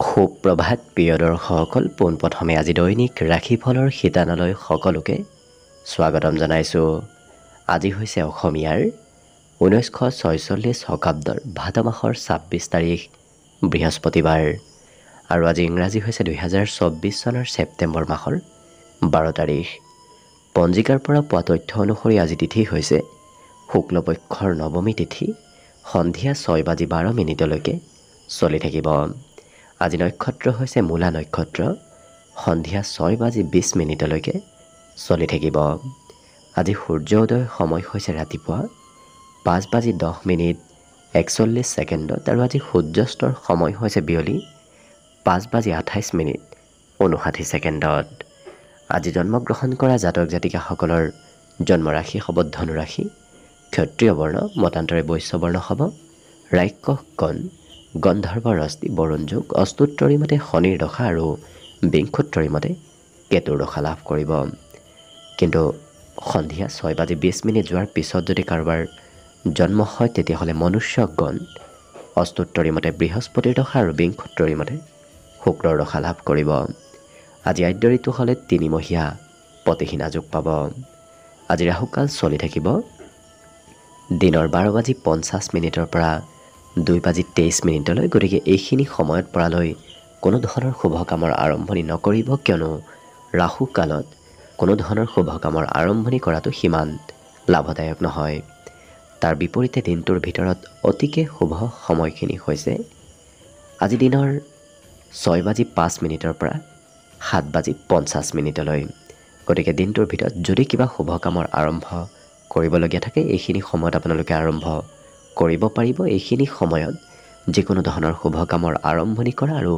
সুপ্ৰভাত প্ৰিয় দৰ্শকসকল, পোনপ্ৰথমে আজি দৈনিক ৰাশিফলৰ শিতানলৈ সকলোকে স্বাগতম জনাইছোঁ। আজি হৈছে অসমীয়াৰ 1946 শকাব্দৰ ভাদ মাহৰ 26 তাৰিখ বৃহস্পতিবাৰ আৰু আজি ইংৰাজী হৈছে 2024 চনৰ ছেপ্টেম্বৰ মাহৰ 12 তাৰিখ। পঞ্জিকাৰ পৰা পোৱা তথ্য অনুসৰি আজি তিথি হৈছে শুক্লপক্ষৰ নৱমী তিথি, সন্ধিয়া 6:12 চলি থাকিব। আজি নক্ষত্ৰ হৈছে মূলা নক্ষত্ৰ, সন্ধিয়া 6:20 চলি থাকিব। আজি সূৰ্য উদয়ৰ সময় হৈছে ৰাতিপুৱা 5:10:41 আৰু আজি সূৰ্যাস্তৰ সময় হৈছে বিয়লি 5:28:59। আজি জন্মগ্ৰহণ কৰা জাতক জাতিকাসকলৰ জন্মৰাশি হ'ব ধনু ৰাশি, ক্ষত্ৰিয় বৰ্ণ, মতান্তৰে বৈশ্য বৰ্ণ হ'ব, ৰাক্ষস গণ, গন্ধৰ্ব ৰশ্মি, বৰুণ যোগ, অস্তুত্তৰী মতে শনিৰ দশা আৰু বিংশোত্তৰী মতে কেতুৰ দশা লাভ কৰিব। কিন্তু সন্ধিয়া 6:20 যোৱাৰ পিছত যদি কাৰোবাৰ জন্ম হয় তেতিয়াহ'লে মনুষ্যগণ অস্তুত্তৰী মতে বৃহস্পতিৰ দশা আৰু বিংশোত্তৰী মতে শুক্ৰৰ দশা লাভ কৰিব। আজি আদ্য ঋতু হ'লে 3 মহীয়া পতিহীনা যোগ পাব। আজি ৰাহুকাল চলি থাকিব দিনৰ 12:50 পৰা 2:23 গতিকে এইখিনি সময়ত পৰালৈ কোনো ধৰণৰ শুভ কামৰ আৰম্ভণি নকৰিব, কিয়নো ৰাহু কালত কোনো ধৰণৰ শুভ কামৰ আৰম্ভণি কৰাটো সিমান লাভদায়ক নহয়। তাৰ বিপৰীতে দিনটোৰ ভিতৰত অতিকে শুভ সময়খিনি হৈছে আজি দিনৰ 6:05 পৰা 7:50। গতিকে দিনটোৰ ভিতৰত যদি কিবা শুভ কামৰ আৰম্ভ কৰিবলগীয়া থাকে এইখিনি সময়ত আপোনালোকে আৰম্ভ কৰিব পাৰিব। এইখিনি সময়ত যিকোনো ধৰণৰ শুভ কামৰ আৰম্ভণি কৰা আৰু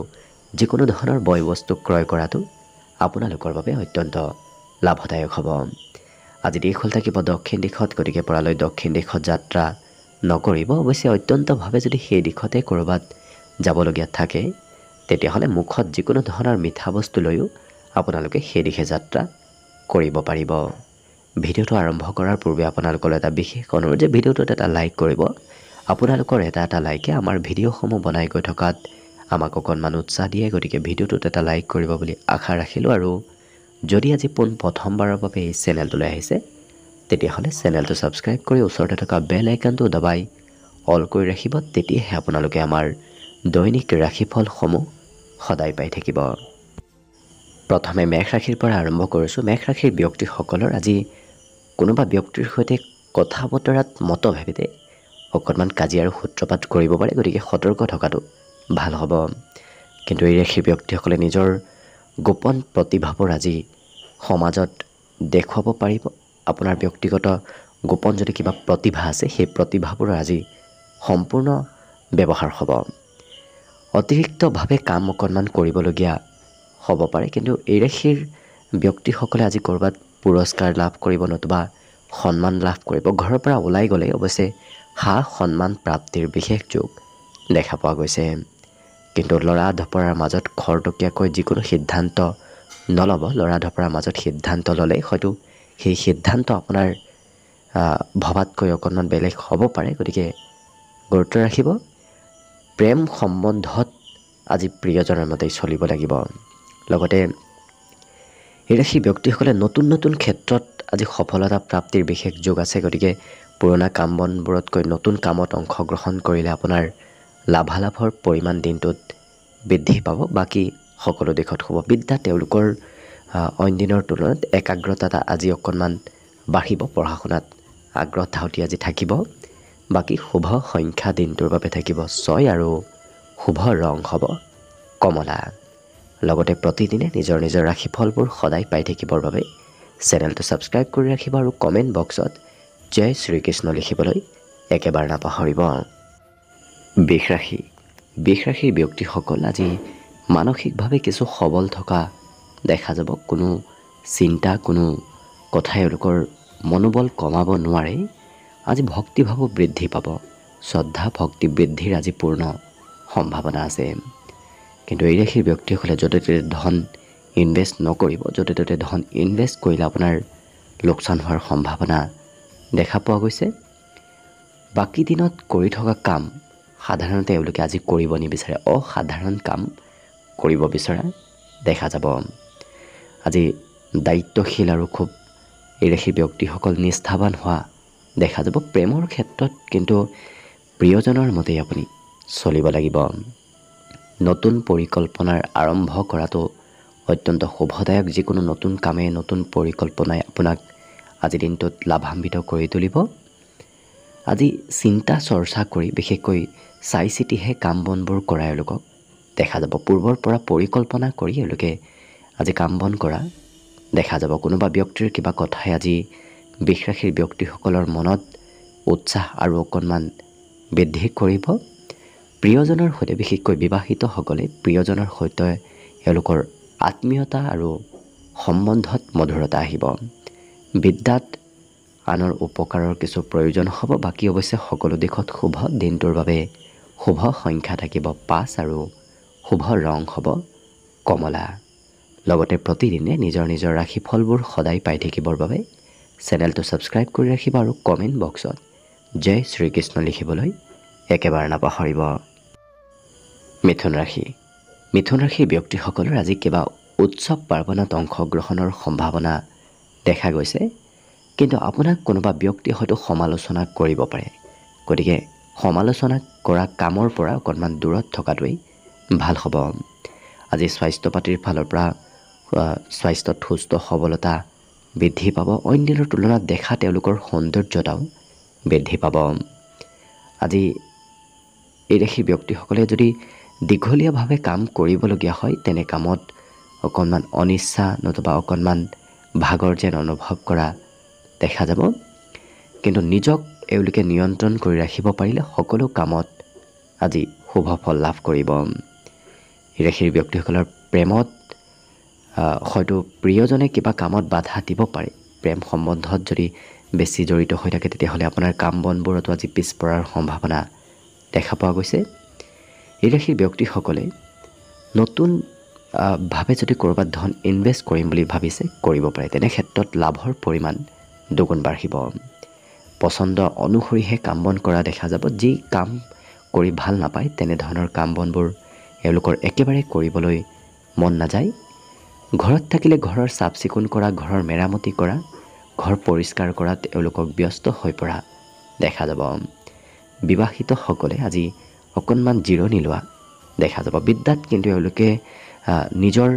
যিকোনো ধৰণৰ বয় বস্তু ক্ৰয় কৰাটো আপোনালোকৰ বাবে অত্যন্ত লাভদায়ক হ'ব। আজি দিশ হ'ল থাকিব দক্ষিণ দিশত, গতিকে পৰালৈ দক্ষিণ দিশত যাত্ৰা নকৰিব। অৱশ্যে অত্যন্তভাৱে যদি সেই দিশতে ক'ৰবাত যাবলগীয়া থাকে তেতিয়াহ'লে মুখত যিকোনো ধৰণৰ মিঠা বস্তু লৈও আপোনালোকে সেই দিশে যাত্ৰা কৰিব পাৰিব। ভিডিঅ'টো আৰম্ভ কৰাৰ পূৰ্বে আপোনালোকৰ এটা বিশেষ অনুৰোধ যে ভিডিঅ'টোত এটা লাইক কৰিব। আপোনালোকৰ এটা লাইকে আমাৰ ভিডিঅ'সমূহ বনাই গৈ থকাত আমাক অকণমান উৎসাহ দিয়ে, গতিকে ভিডিঅ'টোত এটা লাইক কৰিব বুলি আশা ৰাখিলোঁ। আৰু যদি আজি প্ৰথমবাৰৰ বাবে এই চেনেলটোলৈ আহিছে তেতিয়াহ'লে চেনেলটো ছাবস্ক্ৰাইব কৰি ওচৰতে থকা বেল আইকনটো দবাই অল কৰি ৰাখিব, তেতিয়াহে আপোনালোকে আমাৰ দৈনিক ৰাশিফলসমূহ সদায় পাই থাকিব। প্ৰথমে মেষ ৰাশিৰ পৰা আৰম্ভ কৰিছোঁ। মেষ ৰাশিৰ ব্যক্তিসকলৰ আজি কোনোবা ব্যক্তিৰ সৈতে কথা বতৰাত মতভেদে অকণমান কাজিয়া আৰু সূত্ৰপাত কৰিব পাৰে, গতিকে সতৰ্ক থকাটো ভাল হ'ব। কিন্তু এই ৰাশিৰ ব্যক্তিসকলে নিজৰ গোপন প্ৰতিভাবোৰ আজি সমাজত দেখুৱাব পাৰিব। আপোনাৰ ব্যক্তিগত গোপন যদি কিবা প্ৰতিভা আছে সেই প্ৰতিভাবোৰৰ আজি সম্পূৰ্ণ ব্যৱহাৰ হ'ব। অতিৰিক্তভাৱে কাম অকণমান কৰিবলগীয়া হ'ব পাৰে, কিন্তু এই ৰাশিৰ ব্যক্তিসকলে আজি ক'ৰবাত পুৰস্কাৰ লাভ কৰিব, নতুবা সন্মান লাভ কৰিব। ঘৰৰ পৰা ওলাই গ'লে অৱশ্যে সা সন্মান প্ৰাপ্তিৰ বিশেষ যোগ দেখা পোৱা গৈছে। কিন্তু ল'ৰা ঢপৰাৰ মাজত খৰতকীয়াকৈ যিকোনো সিদ্ধান্ত নল'ব। ল'ৰা ঢপৰাৰ মাজত সিদ্ধান্ত ল'লে হয়তো সেই সিদ্ধান্ত আপোনাৰ ভবাতকৈ অকণমান বেলেগ হ'ব পাৰে, গতিকে গুৰুত্ব ৰাখিব। প্ৰেম সম্বন্ধত আজি প্ৰিয়জনৰ মতেই চলিব লাগিব। লগতে এই ৰাশি ব্যক্তিসকলে নতুন নতুন ক্ষেত্ৰত আজি সফলতা প্ৰাপ্তিৰ বিশেষ যোগ আছে, গতিকে পুৰণা কাম বনবোৰতকৈ নতুন কামত অংশগ্ৰহণ কৰিলে আপোনাৰ লাভালাভৰ পৰিমাণ দিনটোত বৃদ্ধি পাব। বাকী সকলো দিশত হ'ব। বিদ্যা তেওঁলোকৰ অইন দিনৰ তুলনাত একাগ্ৰতা আজি অকণমান বাঢ়িব, পঢ়া শুনাত আগ্ৰহ ধাউতি আজি থাকিব। বাকী শুভ সংখ্যা দিনটোৰ বাবে থাকিব 6 আৰু শুভ ৰং হ'ব কমলা। লগতে প্ৰতিদিনে নিজৰ নিজৰ ৰাশিফলবোৰ সদায় পাই থাকিবৰ বাবে চেনেলটো ছাবস্ক্ৰাইব কৰি ৰাখিব আৰু কমেণ্ট বক্সত জয় শ্ৰীকৃষ্ণ লিখিবলৈ একেবাৰে নাপাহৰিব। বৃষ ৰাশি। বৃষ ৰাশিৰ ব্যক্তিসকল আজি মানসিকভাৱে কিছু সবল থকা দেখা যাব। কোনো চিন্তা, কোনো কথাই এওঁলোকৰ মনোবল কমাব নোৱাৰে। আজি ভক্তিভাৱো বৃদ্ধি পাব। শ্ৰদ্ধা ভক্তি বৃদ্ধিৰ আজি পূৰ্ণ সম্ভাৱনা আছে। কিন্তু এই ৰাশিৰ ব্যক্তিসকলে য'তে ত'তে ধন ইনভেষ্ট নকৰিব। য'তে ত'তে ধন ইনভেষ্ট কৰিলে আপোনাৰ লোকচান হোৱাৰ সম্ভাৱনা দেখা পোৱা গৈছে। বাকী দিনত কৰি থকা কাম সাধাৰণতে এওঁলোকে আজি কৰিব নিবিচাৰে। অসাধাৰণ কাম কৰিব বিচৰা দেখা যাব। আজি দায়িত্বশীল আৰু খুব এই ৰাশিৰ ব্যক্তিসকল নিষ্ঠাৱান হোৱা দেখা যাব। প্ৰেমৰ ক্ষেত্ৰত কিন্তু প্ৰিয়জনৰ মতেই আপুনি চলিব লাগিব। নতুন পৰিকল্পনাৰ আৰম্ভ কৰাটো অত্যন্ত শুভদায়ক। যিকোনো নতুন কামে নতুন পৰিকল্পনাই আপোনাক আজিৰ দিনটোত লাভান্বিত কৰি তুলিব। আজি চিন্তা চৰ্চা কৰি বিশেষকৈ চাই চিতিহে কাম বনবোৰ কৰা এওঁলোকক দেখা যাব। পূৰ্বৰ পৰা পৰিকল্পনা কৰি এওঁলোকে আজি কাম বন কৰা দেখা যাব। কোনোবা ব্যক্তিৰ কিবা কথাই আজি বৃষ ৰাশিৰ ব্যক্তিসকলৰ মনত উৎসাহ আৰু অকণমান বৃদ্ধি কৰিব। প্ৰিয়জনৰ সৈতে বিশেষকৈ বিবাহিতসকলে প্ৰিয়জনৰ সৈতে এওঁলোকৰ আত্মীয়তা আৰু সম্বন্ধত মধুৰতা আহিব। বিদ্যাত আনৰ উপকাৰৰ কিছু প্ৰয়োজন হ'ব। বাকী অৱশ্যে সকলো দিশত শুভ। দিনটোৰ বাবে শুভ সংখ্যা থাকিব 5 আৰু শুভ ৰং হ'ব কমলা। লগতে প্ৰতিদিনে নিজৰ নিজৰ ৰাশিফলবোৰ সদায় পাই থাকিবৰ বাবে চেনেলটো ছাবস্ক্ৰাইব কৰি ৰাখিব আৰু কমেণ্ট বক্সত জয় শ্ৰীকৃষ্ণ লিখিবলৈ একেবাৰে নাপাহৰিব। মিথুন ৰাশি। মিথুন ৰাশিৰ ব্যক্তিসকলৰ আজি কিবা উৎসৱ পাৰ্বণত অংশগ্ৰহণৰ সম্ভাৱনা দেখা গৈছে, কিন্তু আপোনাক কোনোবা ব্যক্তিয়ে হয়তো সমালোচনা কৰিব পাৰে। গতিকে সমালোচনা কৰা কামৰ পৰা অকণমান দূৰত থকাটোৱেই ভাল হ'ব। আজি স্বাস্থ্য পাতিৰ ফালৰ পৰা স্বাস্থ্যত সুস্থ সবলতা বৃদ্ধি পাব। অইন দিনৰ তুলনাত দেখা তেওঁলোকৰ সৌন্দৰ্যতাও বৃদ্ধি পাব। আজি এই ৰাশিৰ ব্যক্তিসকলে যদি দীঘলীয়াভাৱে কাম কৰিবলগীয়া হয় তেনে কামত অকণমান অনিচ্ছা নতুবা অকণমান ভাগৰ যেন অনুভৱ কৰা দেখা যাব। কিন্তু নিজক এওঁলোকে নিয়ন্ত্ৰণ কৰি ৰাখিব পাৰিলে সকলো কামত আজি শুভ ফল লাভ কৰিব। এই ৰাশিৰ ব্যক্তিসকলৰ প্ৰেমত হয়তো প্ৰিয়জনে কিবা কামত বাধা দিব পাৰে। প্ৰেম সম্বন্ধত যদি বেছি জড়িত হৈ থাকে তেতিয়াহ'লে আপোনাৰ কাম বনবোৰতো আজি পিছ পৰাৰ সম্ভাৱনা দেখা পোৱা গৈছে। এই ৰাশিৰ ব্যক্তিসকলে নতুন ভাৱে যদি ক'ৰবাত ধন ইনভেষ্ট কৰিম বুলি ভাবিছে কৰিব পাৰে। তেনে ক্ষেত্ৰত লাভৰ পৰিমাণ দুগুণ বাঢ়িব। পচন্দ অনুসৰিহে কাম বন কৰা দেখা যাব। যি কাম কৰি ভাল নাপায় তেনেধৰণৰ কাম বনবোৰ এওঁলোকৰ একেবাৰে কৰিবলৈ মন নাযায়। ঘৰত থাকিলে ঘৰৰ চাফ চিকুণ কৰা, ঘৰৰ মেৰামতি কৰা, ঘৰ পৰিষ্কাৰ কৰাত এওঁলোকক ব্যস্ত হৈ পৰা দেখা যাব। বিবাহিতসকলে আজি অকণমান জিৰণি লোৱা দেখা যাব। বিদ্যাত কিন্তু এওঁলোকে নিজৰ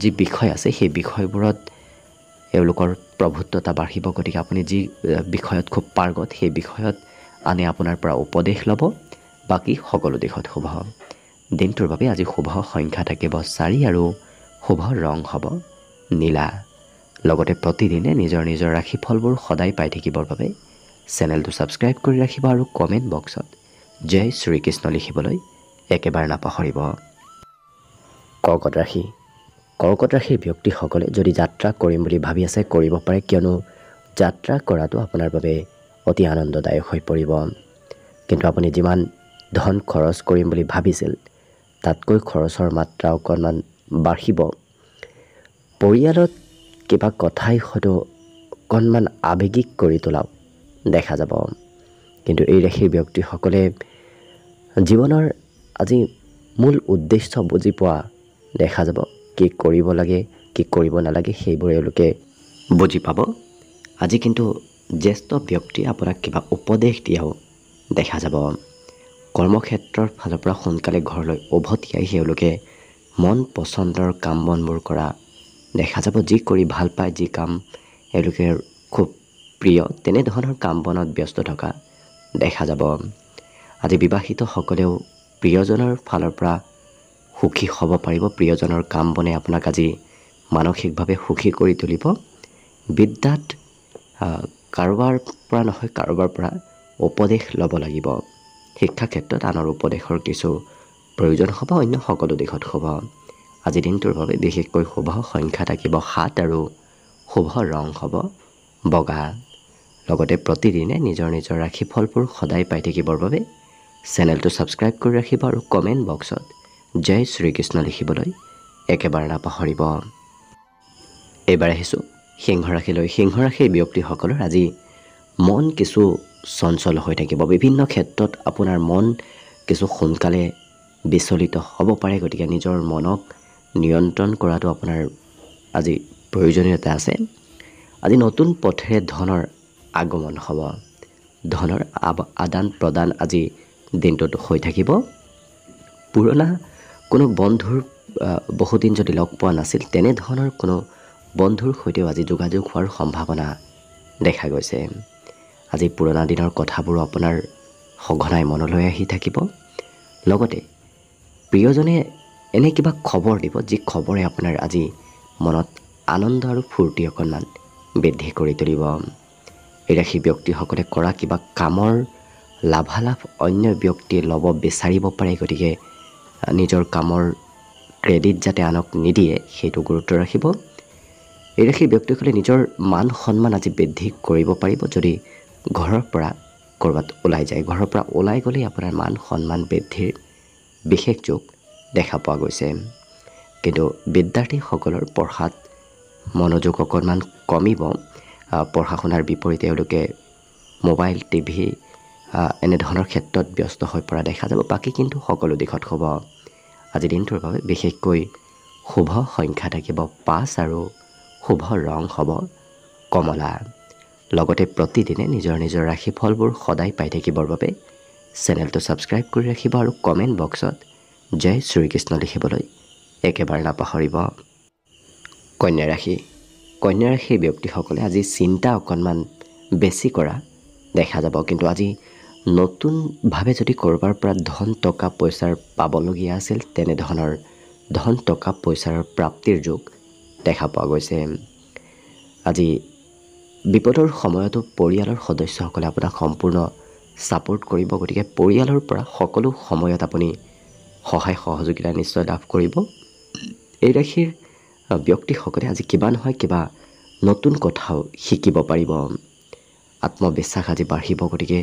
যি বিষয় আছে সেই বিষয়বোৰত এওঁলোকৰ প্ৰভুত্বতা বাঢ়িব। গতিকে আপুনি যি বিষয়ত খুব পাৰ্গত সেই বিষয়ত আনে আপোনাৰ পৰা উপদেশ ল'ব। বাকী সকলো দিশত শুভ। দিনটোৰ বাবে আজি শুভ সংখ্যা থাকিব 4 আৰু শুভ ৰং হ'ব নীলা। লগতে প্ৰতিদিনে নিজৰ নিজৰ ৰাশিফলবোৰ সদায় পাই থাকিবৰ বাবে চেনেলটো ছাবস্ক্ৰাইব কৰি ৰাখিব আৰু কমেণ্ট বক্সত জয় শ্ৰীকৃষ্ণ লিখিবলৈ একেবাৰে নাপাহৰিব। কৰ্কট ৰাশি। কৰ্কট ৰাশিৰ ব্যক্তিসকলে যদি যাত্ৰা কৰিম বুলি ভাবি আছে কৰিব পাৰে, কিয়নো যাত্ৰা কৰাটো আপোনাৰ বাবে অতি আনন্দদায়ক হৈ পৰিব। কিন্তু আপুনি যিমান ধন খৰচ কৰিম বুলি ভাবিছিল তাতকৈ খৰচৰ মাত্ৰা অকণমান বাঢ়িব। পৰিয়ালত কিবা কথাই হয়তো অকণমান আৱেগিক কৰি তোলাও দেখা যাব। কিন্তু এই ৰাশিৰ ব্যক্তিসকলে জীৱনৰ আজি মূল উদ্দেশ্য বুজি পোৱা দেখা যাব। কি কৰিব লাগে কি কৰিব নালাগে সেইবোৰ এওঁলোকে বুজি পাব। আজি কিন্তু জ্যেষ্ঠ ব্যক্তিয়ে আপোনাক কিবা উপদেশ দিয়াও দেখা যাব। কৰ্মক্ষেত্ৰৰ ফালৰ পৰা সোনকালে ঘৰলৈ উভতি আহি এওঁলোকে মন পচন্দৰ কাম বনবোৰ কৰা দেখা যাব। যি কৰি ভাল পায়, যি কাম এওঁলোকে খুব প্ৰিয় তেনেধৰণৰ কাম বনত ব্যস্ত থকা দেখা যাব। আজি বিবাহিতসকলেও প্ৰিয়জনৰ ফালৰ পৰা সুখী হ'ব পাৰিব। প্ৰিয়জনৰ কাম বনে আপোনাক আজি মানসিকভাৱে সুখী কৰি তুলিব। বিদ্যাত কাৰোবাৰ পৰা নহয় কাৰোবাৰ পৰা উপদেশ ল'ব লাগিব। শিক্ষা ক্ষেত্ৰত আনৰ উপদেশৰ কিছু প্ৰয়োজন হ'ব। অন্য সকলো দিশত শুভ। আজি দিনটোৰ বাবে বিশেষকৈ শুভ সংখ্যা থাকিব 7 আৰু শুভ ৰং হ'ব বগা। লগতে প্ৰতিদিনে নিজৰ নিজৰ ৰাশিফলবোৰ সদায় পাই থাকিবৰ বাবে চেনেলটো ছাবস্ক্ৰাইব কৰি ৰাখিব আৰু কমেণ্ট বক্সত জয় শ্ৰীকৃষ্ণ লিখিবলৈ একেবাৰে নাপাহৰিব। এইবাৰ আহিছোঁ সিংহ ৰাশিলৈ। সিংহ ৰাশিৰ ব্যক্তিসকলৰ আজি মন কিছু চঞ্চল হৈ থাকিব। বিভিন্ন ক্ষেত্ৰত আপোনাৰ মন কিছু সোনকালে বিচলিত হ'ব পাৰে। গতিকে নিজৰ মনক নিয়ন্ত্ৰণ কৰাটো আপোনাৰ আজি প্ৰয়োজনীয়তা আছে। আজি নতুন পথেৰে ধনৰ আগমন হ'ব। ধনৰ আদান প্ৰদান আজি দিনটোত হৈ থাকিব। পুৰণা কোনো বন্ধুৰ বহুদিন যদি লগ পোৱা নাছিল, তেনেধৰণৰ কোনো বন্ধুৰ সৈতেও আজি যোগাযোগ হোৱাৰ সম্ভাৱনা দেখা গৈছে। আজি পুৰণা দিনৰ কথাবোৰো আপোনাৰ সঘনাই মনলৈ আহি থাকিব। লগতে প্ৰিয়জনে এনে কিবা খবৰ দিব, যি খবৰে আপোনাৰ আজি মনত আনন্দ আৰু ফূৰ্তি অকণমান বৃদ্ধি কৰি তুলিব। এই ৰাশি ব্যক্তিসকলে কৰা কিবা কামৰ লাভালাভ অন্য ব্যক্তিয়ে ল'ব বিচাৰিব পাৰে। গতিকে নিজৰ কামৰ ক্ৰেডিট যাতে আনক নিদিয়ে, সেইটো গুৰুত্ব ৰাখিব। এই ৰাশি ব্যক্তিসকলে নিজৰ মান সন্মান আজি বৃদ্ধি কৰিব পাৰিব যদি ঘৰৰ পৰা ক'ৰবাত ওলাই যায়। ঘৰৰ পৰা ওলাই গ'লেই আপোনাৰ মান সন্মান বৃদ্ধিৰ বিশেষ যোগ দেখা পোৱা গৈছে। কিন্তু বিদ্যাৰ্থীসকলৰ পঢ়াত মনোযোগ অকণমান কমিব। পঢ়া শুনাৰ বিপৰীতে তেওঁলোকে মোবাইল, টিভি এনেধৰণৰ ক্ষেত্ৰত ব্যস্ত হৈ পৰা দেখা যাব। বাকী কিন্তু সকলো দিশত শুভ। আজি দিনটোৰ বাবে বিশেষকৈ শুভ সংখ্যা থাকিব 5 আৰু শুভ ৰং হ'ব কমলা। লগতে প্ৰতিদিনে নিজৰ নিজৰ ৰাশিফলবোৰ সদায় পাই থাকিবৰ বাবে চেনেলটো ছাবস্ক্ৰাইব কৰি ৰাখিব আৰু কমেণ্ট বক্সত জয় শ্ৰীকৃষ্ণ লিখিবলৈ একেবাৰে নাপাহৰিব। কন্যা ৰাশি। কন্যা ৰাশিৰ ব্যক্তিসকলে আজি চিন্তা অকণমান বেছি কৰা দেখা যাব। কিন্তু আজি নতুনভাৱে যদি ক'ৰবাৰ পৰা ধন টকা পইচাৰ পাবলগীয়া আছিল, তেনেধৰণৰ ধন টকা পইচাৰ প্ৰাপ্তিৰ যোগ দেখা পোৱা গৈছে। আজি বিপদৰ সময়তো পৰিয়ালৰ সদস্যসকলে আপোনাক সম্পূৰ্ণ ছাপোৰ্ট কৰিব। গতিকে পৰিয়ালৰ পৰা সকলো সময়ত আপুনি সহায় সহযোগিতা নিশ্চয় লাভ কৰিব। এই ৰাশিৰ ব্যক্তিসকলে আজি কিবা নহয় কিবা নতুন কথাও শিকিব পাৰিব। আত্মবিশ্বাস আজি বাঢ়িব। গতিকে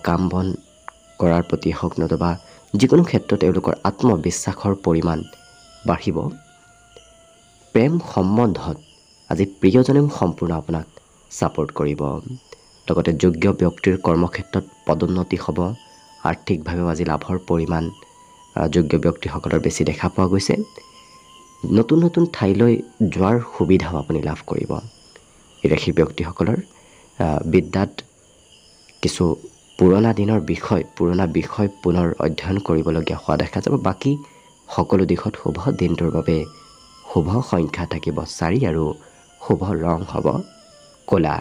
কাম বন কৰাৰ প্ৰতি হওক নতুবা যিকোনো ক্ষেত্ৰত তেওঁলোকৰ আত্মবিশ্বাসৰ পৰিমাণ বাঢ়িব। প্ৰেম সম্বন্ধত আজি প্ৰিয়জনেও সম্পূৰ্ণ আপোনাক ছাপোৰ্ট কৰিব। লগতে যোগ্য ব্যক্তিৰ কৰ্মক্ষেত্ৰত পদোন্নতি হ'ব। আৰ্থিকভাৱেও আজি লাভৰ পৰিমাণ যোগ্য ব্যক্তিসকলৰ বেছি দেখা পোৱা গৈছে। নতুন নতুন ঠাইলৈ যোৱাৰ সুবিধাও আপুনি লাভ কৰিব। এই ৰাশিৰ ব্যক্তিসকলৰ বিদ্যাত কিছু পুৰণা বিষয় পুনৰ অধ্যয়ন কৰিবলগীয়া হোৱা দেখা যাব। বাকী সকলো দিশত শুভ। দিনটোৰ বাবে শুভ সংখ্যা থাকিব 4 আৰু শুভ ৰং হ'ব ক'লা।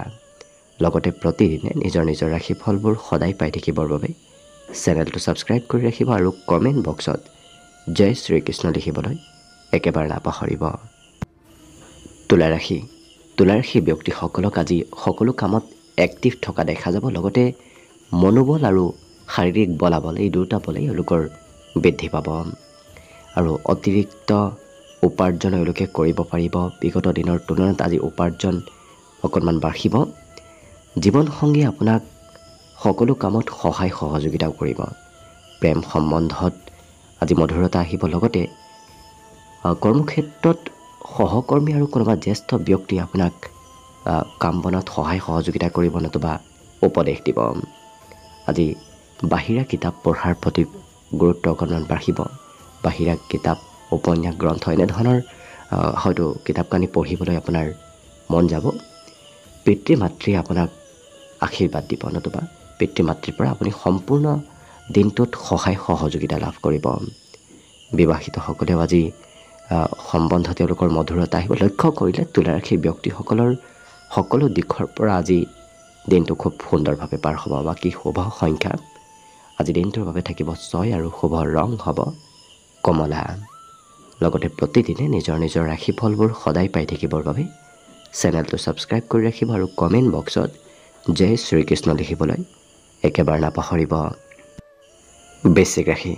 লগতে প্ৰতিদিনে নিজৰ নিজৰ ৰাশিফলবোৰ সদায় পাই থাকিবৰ বাবে চেনেলটো ছাবস্ক্ৰাইব কৰি ৰাখিব আৰু কমেণ্ট বক্সত জয় শ্ৰীকৃষ্ণ লিখিবলৈ একেবাৰে নাপাহৰিব। তুলা ৰাশি। তুলা ৰাশিৰ ব্যক্তিসকলক আজি সকলো কামত এক্টিভ থকা দেখা যাব। লগতে মনোবল আৰু শাৰীৰিক বলাবল, এই দুটা বলেই এওঁলোকৰ বৃদ্ধি পাব আৰু অতিৰিক্ত উপাৰ্জন এওঁলোকে কৰিব পাৰিব। বিগত দিনৰ তুলনাত আজি উপাৰ্জন অকণমান বাঢ়িব। জীৱনসংগী আপোনাক সকলো কামত সহায় সহযোগিতাও কৰিব। প্ৰেম সম্বন্ধত আজি মধুৰতা আহিব। লগতে কৰ্মক্ষেত্ৰত সহকৰ্মী আৰু কোনোবা জ্যেষ্ঠ ব্যক্তি আপোনাক কাম বনত সহায় সহযোগিতা কৰিব নতুবা উপদেশ দিব। আজি বাহিৰা কিতাপ পঢ়াৰ প্ৰতি গুৰুত্ব অকণমান বাঢ়িব। বাহিৰা কিতাপ, উপন্যাস, গ্ৰন্থ এনেধৰণৰ হয়তো কিতাপ কানি পঢ়িবলৈ আপোনাৰ মন যাব। পিতৃ মাতৃয়ে আপোনাক আশীৰ্বাদ দিব নতুবা পিতৃ মাতৃৰ পৰা আপুনি সম্পূৰ্ণ দিনটোত সহায় সহযোগিতা লাভ কৰিব। বিবাহিতসকলেও আজি সম্বন্ধ তেওঁলোকৰ মধুৰতা আহিব। লক্ষ্য কৰিলে তুলা ৰাশিৰ ব্যক্তিসকলৰ সকলো দিশৰ পৰা আজি দিনটো খুব সুন্দৰভাৱে পাৰ হ'ব। বাকী শুভ সংখ্যা আজি দিনটোৰ বাবে থাকিব 6 আৰু শুভ ৰং হ'ব কমলা। লগতে প্ৰতিদিনে নিজৰ নিজৰ ৰাশিফলবোৰ সদায় পাই থাকিবৰ বাবে চেনেলটো ছাবস্ক্ৰাইব কৰি ৰাখিব আৰু কমেণ্ট বক্সত জয় শ্ৰীকৃষ্ণ লিখিবলৈ একেবাৰে নাপাহৰিব। বৃশ্চিক ৰাশি।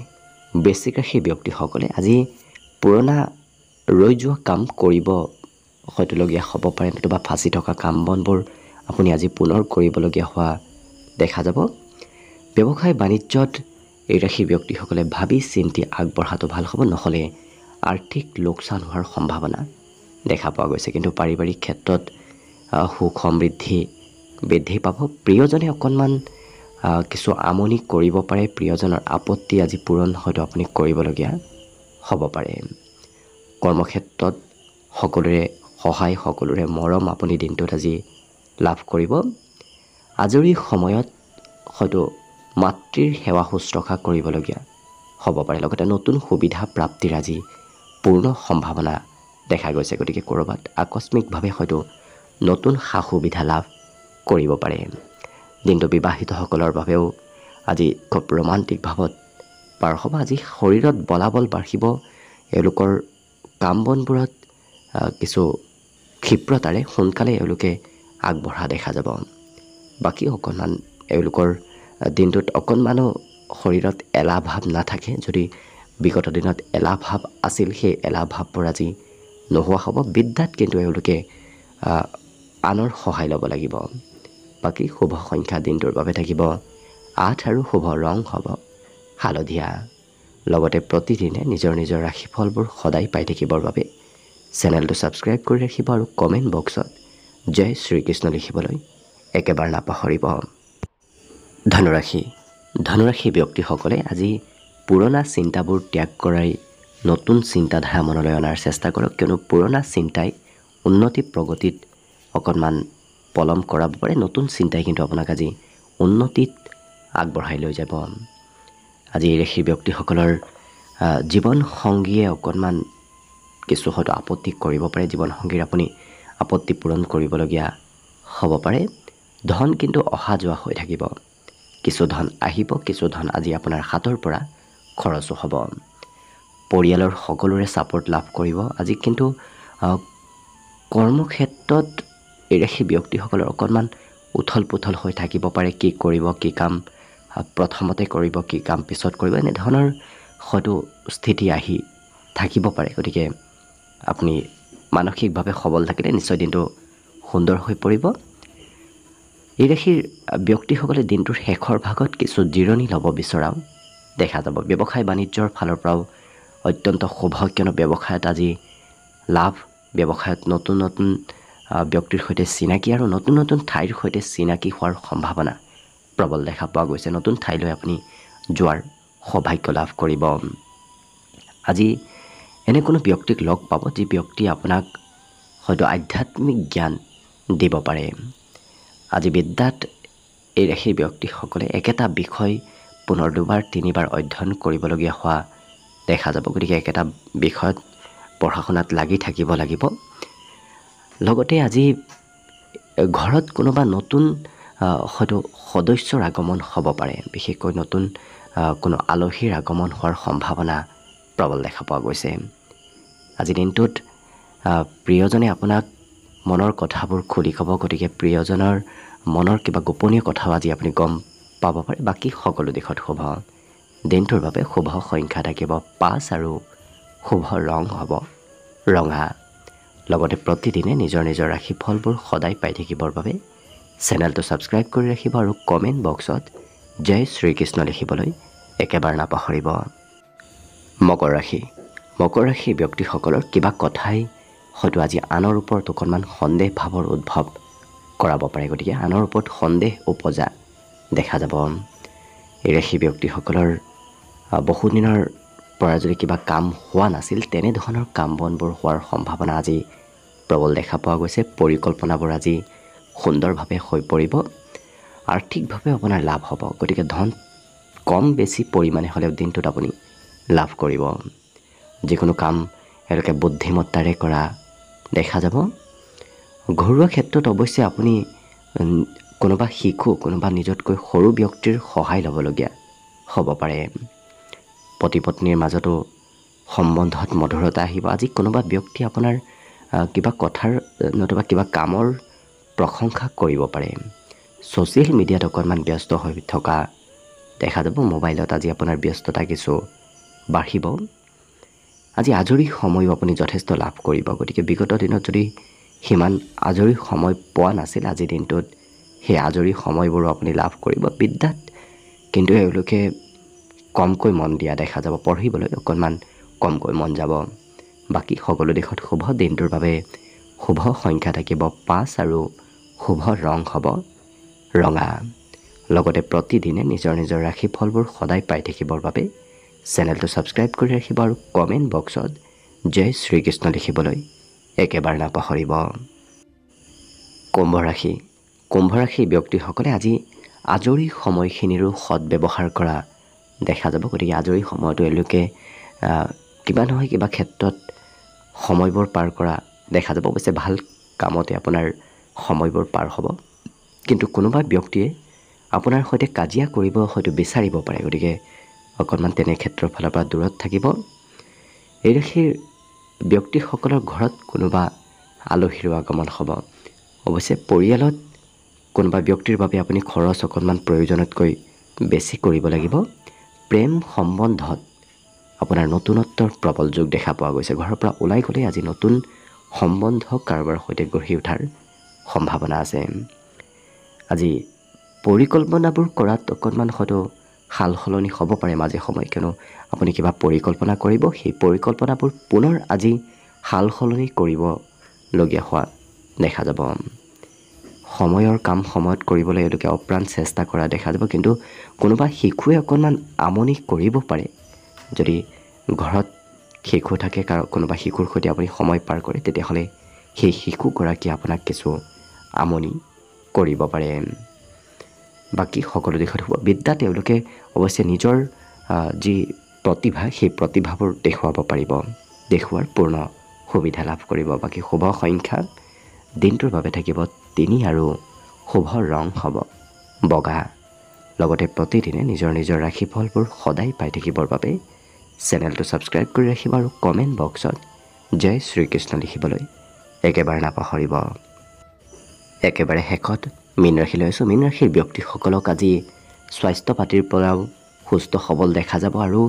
বৃশ্চিক ৰাশিৰ ব্যক্তিসকলে আজি পুৰণা ৰৈ যোৱা কাম কৰিব হয়তোলগীয়া হ'ব পাৰে নতুবা ফাঁচি থকা কাম বনবোৰ আপুনি আজি পুনৰ কৰিবলগীয়া হোৱা দেখা যাব। ব্যৱসায় বাণিজ্যত এই ৰাশিৰ ব্যক্তিসকলে ভাবি চিন্তি আগবঢ়াটো ভাল হ'ব, নহ'লে আৰ্থিক লোকচান হোৱাৰ সম্ভাৱনা দেখা পোৱা গৈছে। কিন্তু পাৰিবাৰিক ক্ষেত্ৰত সুখ সমৃদ্ধি বৃদ্ধি পাব। প্ৰিয়জনে অকণমান কিছু আমনি কৰিব পাৰে, প্ৰিয়জনৰ আপত্তি আজি পূৰণ হয়তো আপুনি কৰিবলগীয়া হ'ব পাৰে। কৰ্মক্ষেত্ৰত সকলোৰে সহায়, সকলোৰে মৰম আপুনি দিনটোত আজি লাভ কৰিব। আজৰি সময়ত হয়তো মাতৃৰ সেৱা শুশ্ৰূষা কৰিবলগীয়া হ'ব পাৰে। লগতে নতুন সুবিধা প্ৰাপ্তিৰ আজি পূৰ্ণ সম্ভাৱনা দেখা গৈছে। গতিকে ক'ৰবাত আকস্মিকভাৱে হয়তো নতুন সা সুবিধা লাভ কৰিব পাৰে। দিনটো বিবাহিতসকলৰ বাবেও আজি খুব ৰোমান্টিক ভাৱত পাৰ হ'ব। আজি শৰীৰত বলাবল বাঢ়িব। এওঁলোকৰ কাম বনবোৰত কিছু ক্ষিপ্ৰতাৰে সোনকালে এওঁলোকে আগবঢ়া দেখা যাব। বাকী অকণমান এওঁলোকৰ দিনটোত অকণমানো শৰীৰত এলাহ ভাৱ নাথাকে। যদি বিগত দিনত এলাহ ভাৱ আছিল, সেই এলাহ ভাৱবোৰ আজি নোহোৱা হ'ব। বিদ্যাত কিন্তু এওঁলোকে আনৰ সহায় ল'ব লাগিব। বাকী শুভ সংখ্যা দিনটোৰ বাবে থাকিব 8 আৰু শুভ ৰং হ'ব হালধীয়া। লগতে প্ৰতিদিনে নিজৰ নিজৰ ৰাশিফলবোৰ সদায় পাই থাকিবৰ বাবে চেনেলটো ছাবস্ক্ৰাইব কৰি ৰাখিব আৰু কমেণ্ট বক্সত জয় শ্ৰীকৃষ্ণ লিখিবলৈ একেবাৰে নাপাহৰিব। ধনুৰাশি ব্যক্তিসকলে আজি পুৰণা চিন্তাবোৰ ত্যাগ কৰাই নতুন চিন্তাধাৰা মনলৈ অনাৰ চেষ্টা কৰক। কিয়নো পুৰণা চিন্তাই উন্নতি প্ৰগতিত অকণমান পলম কৰাব পাৰে। নতুন চিন্তাই কিন্তু আপোনাক আজি উন্নতিত আগবঢ়াই লৈ যাব। আজি এই ৰাশিৰ ব্যক্তিসকলৰ জীৱন সংগীয়ে অকণমান কিছু হয়তো আপত্তি কৰিব পাৰে। জীৱনসংগীৰ আপুনি আপত্তি পূৰণ কৰিবলগীয়া হ'ব পাৰে। ধন কিন্তু অহা যোৱা হৈ থাকিব। কিছু ধন আহিব, কিছু ধন আজি আপোনাৰ হাতৰ পৰা খৰচো হ'ব। পৰিয়ালৰ সকলোৰে ছাপোৰ্ট লাভ কৰিব। আজি কিন্তু কৰ্মক্ষেত্ৰত এই ৰাশি ব্যক্তিসকলৰ অকণমান উথল পুথল হৈ থাকিব পাৰে। কি কৰিব, কি কাম প্ৰথমতে কৰিব, কি কাম পিছত কৰিব, এনেধৰণৰ হয়তো স্থিতি আহি থাকিব পাৰে। গতিকে আপুনি মানসিকভাৱে সবল থাকিলে নিশ্চয় দিনটো সুন্দৰ হৈ পৰিব। এই ৰাশিৰ ব্যক্তিসকলে দিনটোৰ শেষৰ ভাগত কিছু জিৰণি ল'ব বিচৰাও দেখা যাব। ব্যৱসায় বাণিজ্যৰ ফালৰ পৰাও অত্যন্ত শুভ। কিয়নো ব্যৱসায়ত আজি লাভ, ব্যৱসায়ত নতুন নতুন ব্যক্তিৰ সৈতে চিনাকি আৰু নতুন নতুন ঠাইৰ সৈতে চিনাকি হোৱাৰ সম্ভাৱনা প্ৰবল দেখা পোৱা গৈছে। নতুন ঠাইলৈ আপুনি যোৱাৰ সৌভাগ্য লাভ কৰিব। আজি এনে কোনো ব্যক্তিক লগ পাব যি ব্যক্তিয়ে আপোনাক হয়তো আধ্যাত্মিক জ্ঞান দিব পাৰে। আজি বিদ্যাত এই ৰাশিৰ ব্যক্তিসকলে একেটা বিষয় পুনৰ দুবাৰ তিনিবাৰ অধ্যয়ন কৰিবলগীয়া হোৱা দেখা যাব। গতিকে একেটা বিষয়ত পঢ়া শুনাত লাগি থাকিব লাগিব। লগতে আজি ঘৰত কোনোবা নতুন হয়তো সদস্যৰ আগমন হ'ব পাৰে। বিশেষকৈ নতুন কোনো আলহীৰ আগমন হোৱাৰ সম্ভাৱনা প্ৰবল দেখা পোৱা গৈছে। আজি দিনটোত প্ৰিয়জনে আপোনাক মনৰ কথাবোৰ খুলি ক'ব। গতিকে প্ৰিয়জনৰ মনৰ কিবা গোপনীয় কথাও আজি আপুনি গম পাব পাৰে। বাকী সকলো দিশত শুভ। দিনটোৰ বাবে শুভ সংখ্যা থাকিব 5 আৰু শুভ ৰং হ'ব ৰঙা। লগতে প্ৰতিদিনে নিজৰ নিজৰ ৰাশিফলবোৰ সদায় পাই থাকিবৰ বাবে চেনেলটো ছাবস্ক্ৰাইব কৰি ৰাখিব আৰু কমেণ্ট বক্সত জয় শ্ৰীকৃষ্ণ লিখিবলৈ একেবাৰে নাপাহৰিব। মকৰ ৰাশি ব্যক্তিসকলৰ কিবা কথাই হয়তো আজি আনৰ ওপৰত অকণমান সন্দেহ ভাৱৰ উদ্ভৱ কৰাব পাৰে। গতিকে আনৰ ওপৰত সন্দেহ উপজা দেখা যাব। এই ৰাশি ব্যক্তিসকলৰ বহুদিনৰ পৰা যদি কিবা কাম হোৱা নাছিল, তেনেধৰণৰ কাম বনবোৰ হোৱাৰ সম্ভাৱনা আজি প্ৰবল দেখা পোৱা গৈছে। পৰিকল্পনাবোৰ আজি সুন্দৰভাৱে হৈ পৰিব। আৰ্থিকভাৱে আপোনাৰ লাভ হ'ব। গতিকে ধন কম বেছি পৰিমাণে হ'লেও দিনটোত আপুনি লাভ কৰিব। যিকোনো কাম এওঁলোকে বুদ্ধিমত্তাৰে কৰা দেখা যাব। ঘৰুৱা ক্ষেত্ৰত অৱশ্যে আপুনি কোনোবা শিশু, কোনোবা নিজতকৈ সৰু ব্যক্তিৰ সহায় ল'বলগীয়া হ'ব পাৰে। পতি পত্নীৰ মাজতো সম্বন্ধত মধুৰতা আহিব। আজি কোনোবা ব্যক্তি আপোনাৰ কিবা কথাৰ নতুবা কিবা কামৰ প্ৰশংসা কৰিব পাৰে। ছ'চিয়েল মিডিয়াত অকণমান ব্যস্ত হৈ থকা দেখা যাব। মোবাইলত আজি আপোনাৰ ব্যস্ততা কিছু বাঢ়িব। আজি আজৰি সময়ো আপুনি যথেষ্ট লাভ কৰিব। গতিকে বিগত দিনত যদি সিমান আজৰি সময় পোৱা নাছিল, আজিৰ দিনটোত সেই আজৰি সময়বোৰো আপুনি লাভ কৰিব। বিদ্যাত কিন্তু এওঁলোকে কমকৈ মন দিয়া দেখা যাব। পঢ়িবলৈ অকণমান কমকৈ মন যাব। বাকী সকলো দিশত শুভ। দিনটোৰ বাবে শুভ সংখ্যা থাকিব 5 আৰু শুভ ৰং হ'ব ৰঙা। লগতে প্ৰতিদিনে নিজৰ নিজৰ ৰাশিফলবোৰ সদায় পাই থাকিবৰ বাবে চেনেলটো ছাবস্ক্ৰাইব কৰি ৰাখিব আৰু কমেণ্ট বক্সত জয় শ্ৰীকৃষ্ণ লিখিবলৈ একেবাৰে নাপাহৰিব। কুম্ভ ৰাশি। কুম্ভ ৰাশিৰ ব্যক্তিসকলে আজি আজৰি সময়খিনিৰো সৎব্যৱহাৰ কৰা দেখা যাব। গতিকে আজৰি সময়তো এওঁলোকে কিবা নহয় কিবা ক্ষেত্ৰত সময়বোৰ পাৰ কৰা দেখা যাব। অৱশ্যে ভাল কামতে আপোনাৰ সময়বোৰ পাৰ হ'ব, কিন্তু কোনোবা ব্যক্তিয়ে আপোনাৰ সৈতে কাজিয়া কৰিব হয়তো বিচাৰিব পাৰে। গতিকে অকণমান তেনে ক্ষেত্ৰৰ ফালৰ পৰা দূৰত থাকিব। এই ৰাশিৰ ব্যক্তিসকলৰ ঘৰত কোনোবা আলহীৰো আগমন হ'ব। অৱশ্যে পৰিয়ালত কোনোবা ব্যক্তিৰ বাবে আপুনি খৰচ অকণমান প্ৰয়োজনতকৈ বেছি কৰিব লাগিব। প্ৰেম সম্বন্ধত আপোনাৰ নতুনত্বৰ প্ৰবল যোগ দেখা পোৱা গৈছে। ঘৰৰ পৰা ওলাই গ'লে আজি নতুন সম্বন্ধ কাৰোবাৰ সৈতে গঢ়ি উঠাৰ সম্ভাৱনা আছে। আজি পৰিকল্পনাবোৰ কৰাত অকণমান হয়তো সাল সলনি হ'ব পাৰে মাজে সময়ে, কিয়নো আপুনি কিবা পৰিকল্পনা কৰিব, সেই পৰিকল্পনাবোৰ পুনৰ আজি সাল সলনি কৰিবলগীয়া হোৱা দেখা যাব। সময়ৰ কাম সময়ত কৰিবলৈ এওঁলোকে অপ্ৰাণ চেষ্টা কৰা দেখা যাব, কিন্তু কোনোবা শিশুৱে অকণমান আমনি কৰিব পাৰে। যদি ঘৰত শিশু থাকে, কোনোবা শিশুৰ সৈতে আপুনি সময় পাৰ কৰে, তেতিয়াহ'লে সেই শিশুগৰাকীয়ে আপোনাক কিছু আমনি কৰিব পাৰে। বাকী সকলো দিশত হ'ব। বিদ্যাত তেওঁলোকে অৱশ্যে নিজৰ যি প্ৰতিভা, সেই প্ৰতিভাবোৰ দেখুৱাব পাৰিব, দেখুওৱাৰ পূৰ্ণ সুবিধা লাভ কৰিব। বাকী শুভ সংখ্যা দিনটোৰ বাবে থাকিব 3 আৰু শুভ ৰং হ'ব বগা। লগতে প্ৰতিদিনে নিজৰ নিজৰ ৰাশিফলবোৰ সদায় পাই থাকিবৰ বাবে চেনেলটো ছাবস্ক্ৰাইব কৰি ৰাখিব আৰু কমেণ্ট বক্সত জয় শ্ৰীকৃষ্ণ লিখিবলৈ একেবাৰে নাপাহৰিব। একেবাৰে শেষত মীন ৰাশিলৈ আছোঁ। মীন ৰাশিৰ ব্যক্তিসকলক আজি স্বাস্থ্য পাতিৰ পৰাও সুস্থ সবল দেখা যাব আৰু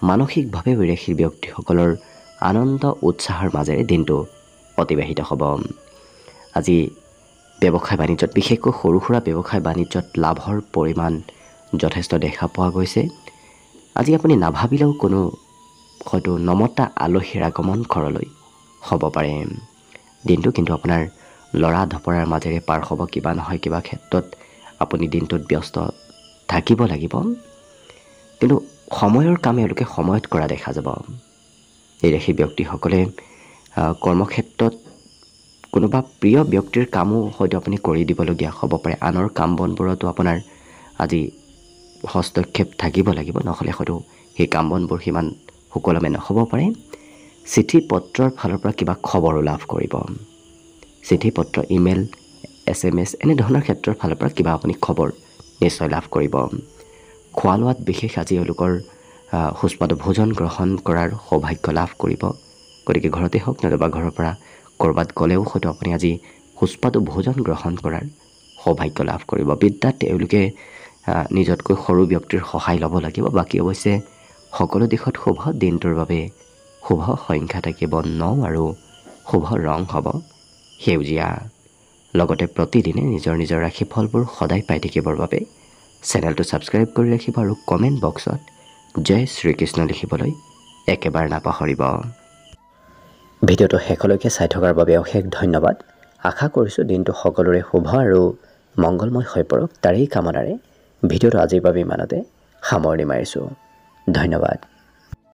মানসিকভাৱেও এই ৰাশিৰ ব্যক্তিসকলৰ আনন্দ উৎসাহৰ মাজেৰে দিনটো অতিবাহিত হ'ব। আজি ব্যৱসায় বাণিজ্যত, বিশেষকৈ সৰু সুৰা ব্যৱসায় বাণিজ্যত লাভৰ পৰিমাণ যথেষ্ট দেখা পোৱা গৈছে। আজি আপুনি নাভাবিলেও কোনো হয়তো নমতা আলহীৰ আগমন ঘৰলৈ হ'ব পাৰে। দিনটো কিন্তু আপোনাৰ লৰা ধপৰাৰ মাজেৰে পাৰ হ'ব। কিবা নহয় কিবা ক্ষেত্ৰত আপুনি দিনটোত ব্যস্ত থাকিব লাগিব, কিন্তু সময়ৰ কাম এওঁলোকে সময়ত কৰা দেখা যাব। এই ৰাশি ব্যক্তিসকলে কৰ্মক্ষেত্ৰত কোনোবা প্ৰিয় ব্যক্তিৰ কামো হয়তো আপুনি কৰি দিবলগীয়া হ'ব পাৰে। আনৰ কাম বনবোৰতো আপোনাৰ আজি হস্তক্ষেপ থাকিব লাগিব, নহ'লে হয়তো সেই কাম বনবোৰ সিমান সুকলমে নহ'ব পাৰে। চিঠি পত্ৰৰ ফালৰ পৰা কিবা খবৰো লাভ কৰিব। চিঠি পত্ৰ, ইমেইল, SMS এনেধৰণৰ ক্ষেত্ৰৰ ফালৰ পৰা কিবা আপুনি খবৰ নিশ্চয় লাভ কৰিব। খোৱা লোৱাত বিশেষ আজি এওঁলোকৰ সুস্বাদু ভোজন গ্ৰহণ কৰাৰ সৌভাগ্য লাভ কৰিব। গতিকে ঘৰতে হওক নতুবা ঘৰৰ পৰা ক'ৰবাত গ'লেও হয়তো আপুনি আজি সুস্বাদু ভোজন গ্ৰহণ কৰাৰ সৌভাগ্য লাভ কৰিব। বিদ্যাত তেওঁলোকে নিজতকৈ সৰু ব্যক্তিৰ সহায় ল'ব লাগিব। বাকী অৱশ্যে সকলো দিশত শুভ। দিনটোৰ বাবে শুভ সংখ্যা থাকিব 9 আৰু শুভ ৰং হ'ব সেউজীয়া। লগতে প্ৰতিদিনে নিজৰ নিজৰ ৰাশিফলবোৰ সদায় পাই থাকিবৰ বাবে চেনেলটো ছাবস্ক্ৰাইব কৰি ৰাখিব আৰু কমেণ্ট বক্সত জয় শ্ৰীকৃষ্ণ লিখিবলৈ একেবাৰে নাপাহৰিব। ভিডিঅ'টো শেষলৈকে চাই থকাৰ বাবে অশেষ ধন্যবাদ। আশা কৰিছোঁ দিনটো সকলোৰে শুভ আৰু মংগলময় হৈ পৰক, তাৰেই কামনাৰে ভিডিঅ'টো আজিৰ বাবে ইমানতে সামৰণি মাৰিছোঁ। ধন্যবাদ।